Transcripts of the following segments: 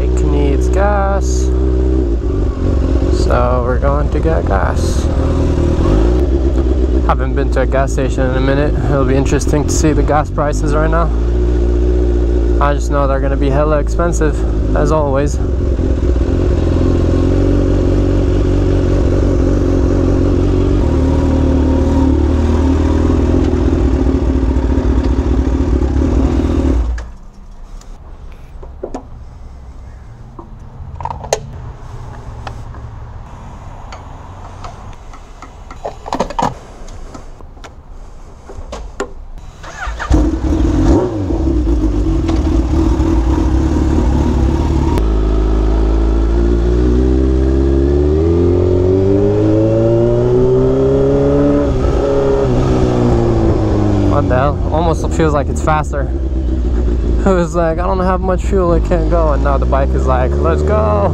bike needs gas, so we're going to get gas. Haven't been to a gas station in a minute. It'll be interesting to see the gas prices right now. I just know they're gonna be hella expensive, as always. Almost feels like it's faster. It was like, I don't have much fuel, it can't go, and now the bike is like, let's go.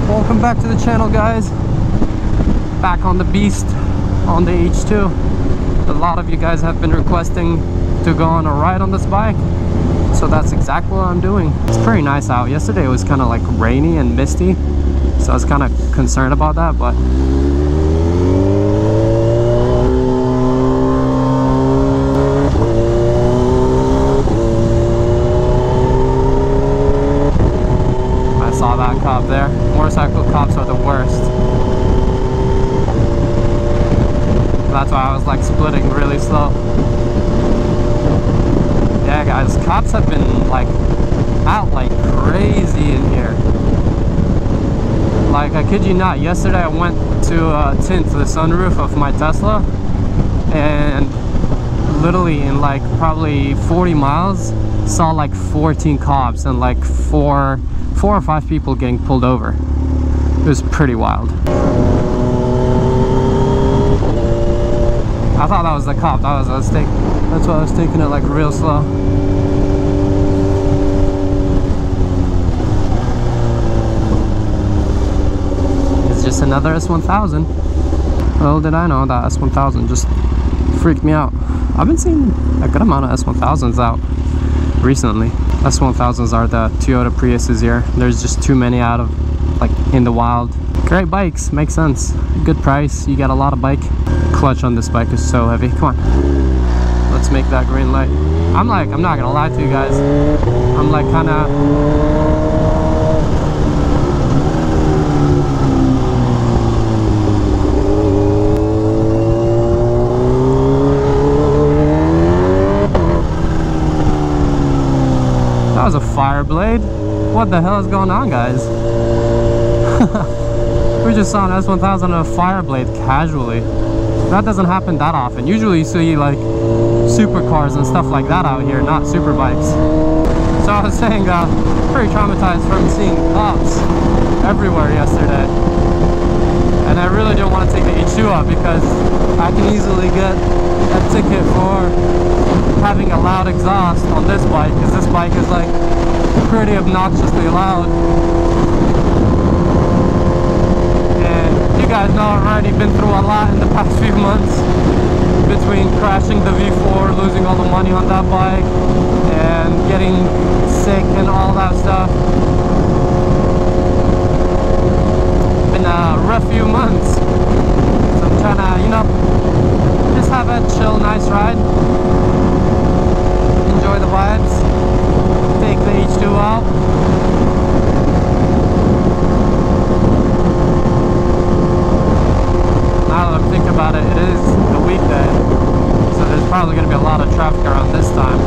Welcome back to the channel, guys. Back on the beast, on the H2. A lot of you guys have been requesting to go on a ride on this bike, so that's exactly what I'm doing. It's pretty nice out. Yesterday it was kind of like rainy and misty, so I was kind of concerned about that, but I saw that cop there. Motorcycle cops are the worst. That's why I was like splitting really slow. Yeah, guys, cops have been like out like crazy in here. Like, I kid you not, yesterday I went to tint the sunroof of my Tesla, and literally in like probably 40 miles saw like 14 cops and like four or five people getting pulled over. It was pretty wild. I thought that was the cop. That's why I was taking it like real slow. It's just another S1000. Well, did I know that S1000 just freaked me out. I've been seeing a good amount of S1000s out recently. S1000s are the Toyota Priuses here. There's just too many out of, like, in the wild. Great bikes, makes sense. Good price, you get a lot of bike. Clutch on this bike is so heavy. Come on, let's make that green light. I'm not gonna lie to you guys, I'm like kind of that was a Fireblade. What the hell is going on, guys? We just saw an S1000 and a Fireblade casually. That doesn't happen that often. Usually you see like supercars and stuff like that out here, not super bikes. So I was saying, pretty traumatized from seeing cops everywhere yesterday. And I really don't want to take the H2 up because I can easily get a ticket for having a loud exhaust on this bike, because this bike is like pretty obnoxiously loud. You guys know I've already been through a lot in the past few months, between crashing the V4, losing all the money on that bike, and getting sick and all that stuff. Been a rough few months, so I'm trying to, you know, just have a chill, nice ride, enjoy the vibes, take the H2 out. Now that I'm thinking about it, it is a weekday, so there's probably going to be a lot of traffic around this time.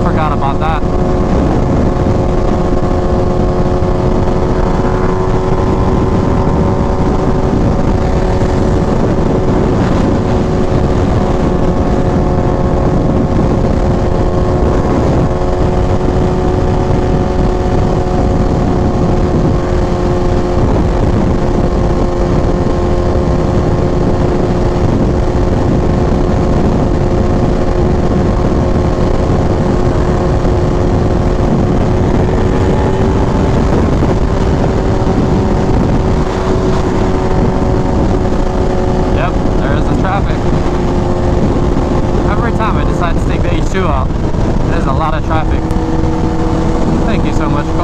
Forgot about that.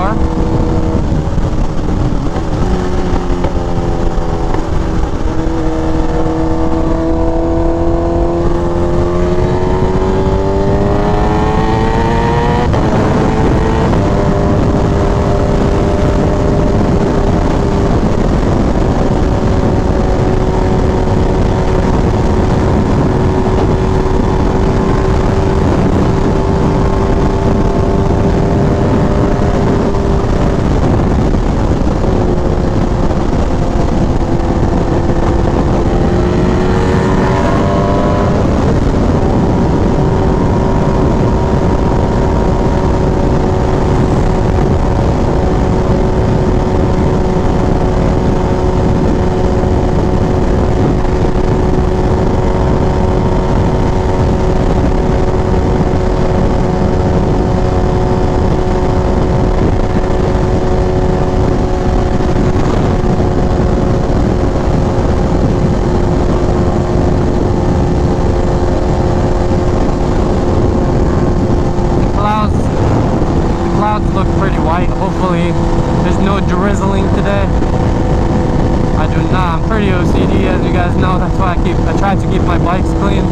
car. Look pretty white. Hopefully there's no drizzling today. I do not. I'm pretty OCD, as you guys know. That's why I try to keep my bikes clean.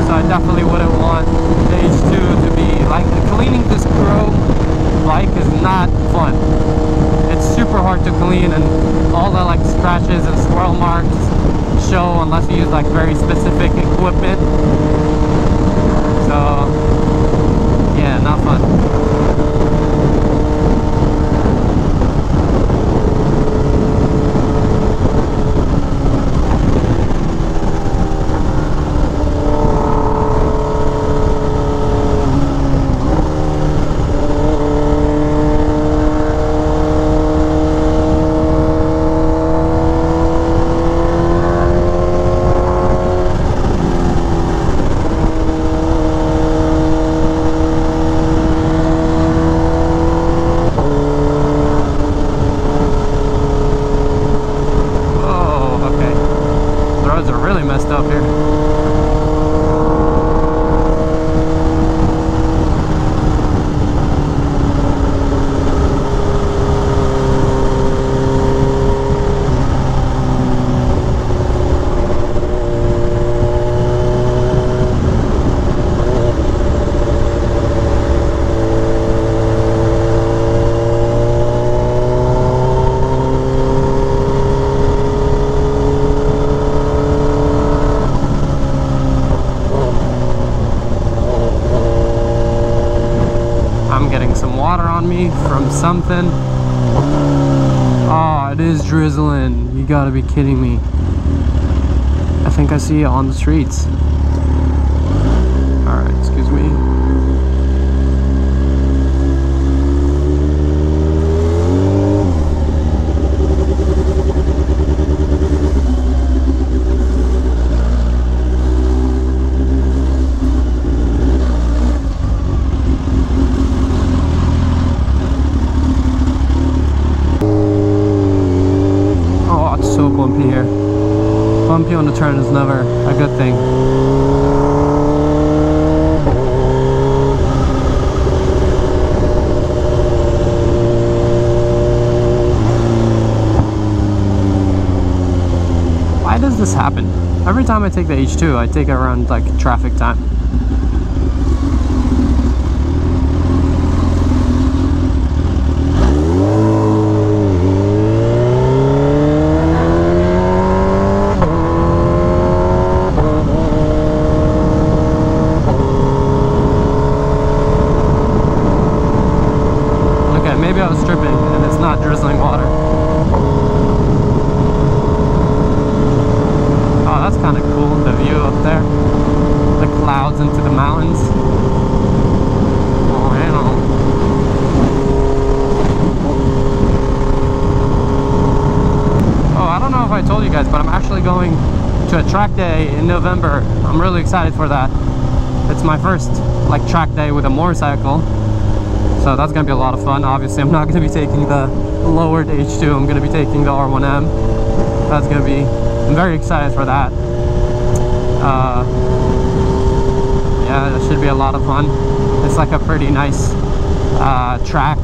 So I definitely wouldn't want the H2 to be like cleaning this chrome bike is not fun. It's super hard to clean, and all the like scratches and swirl marks show unless you use like very specific equipment. So yeah, not fun. Up here. From something. Oh, it is drizzling. You gotta be kidding me. I think I see it on the streets. Alright, excuse me. Bumpy here. Bumpy on the turn is never a good thing. Why does this happen? Every time I take the H2, I take it around like traffic time. Maybe I was stripping and it's not drizzling water. Oh, that's kind of cool, the view up there. The clouds into the mountains. Oh, man. Oh, I don't know if I told you guys, but I'm actually going to a track day in November. I'm really excited for that. It's my first like track day with a motorcycle. So that's going to be a lot of fun. Obviously, I'm not going to be taking the lowered H2. I'm going to be taking the R1M. That's going to be... I'm very excited for that. Yeah, it should be a lot of fun. It's like a pretty nice track.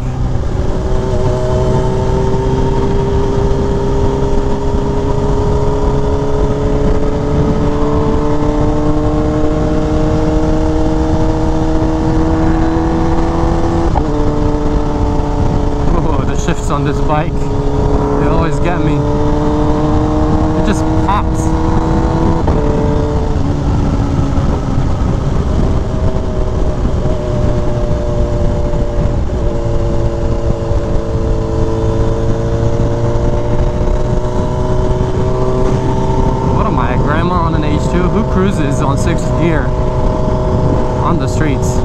on this bike. They always get me. It just pops. What am I, a grandma on an H2? Who cruises on 6th gear on the streets?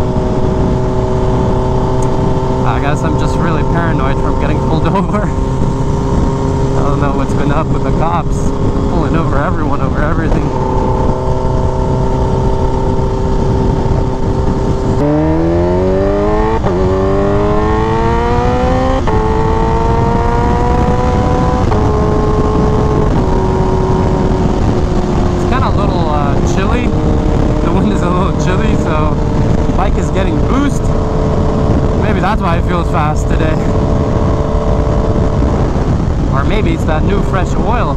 I guess I'm just really paranoid from getting pulled over. I don't know what's been up with the cops pulling over everyone over everything. It's kind of a little chilly. The wind is a little chilly, so the bike is getting boost. Maybe that's why it feels fast today. Or maybe it's that new fresh oil.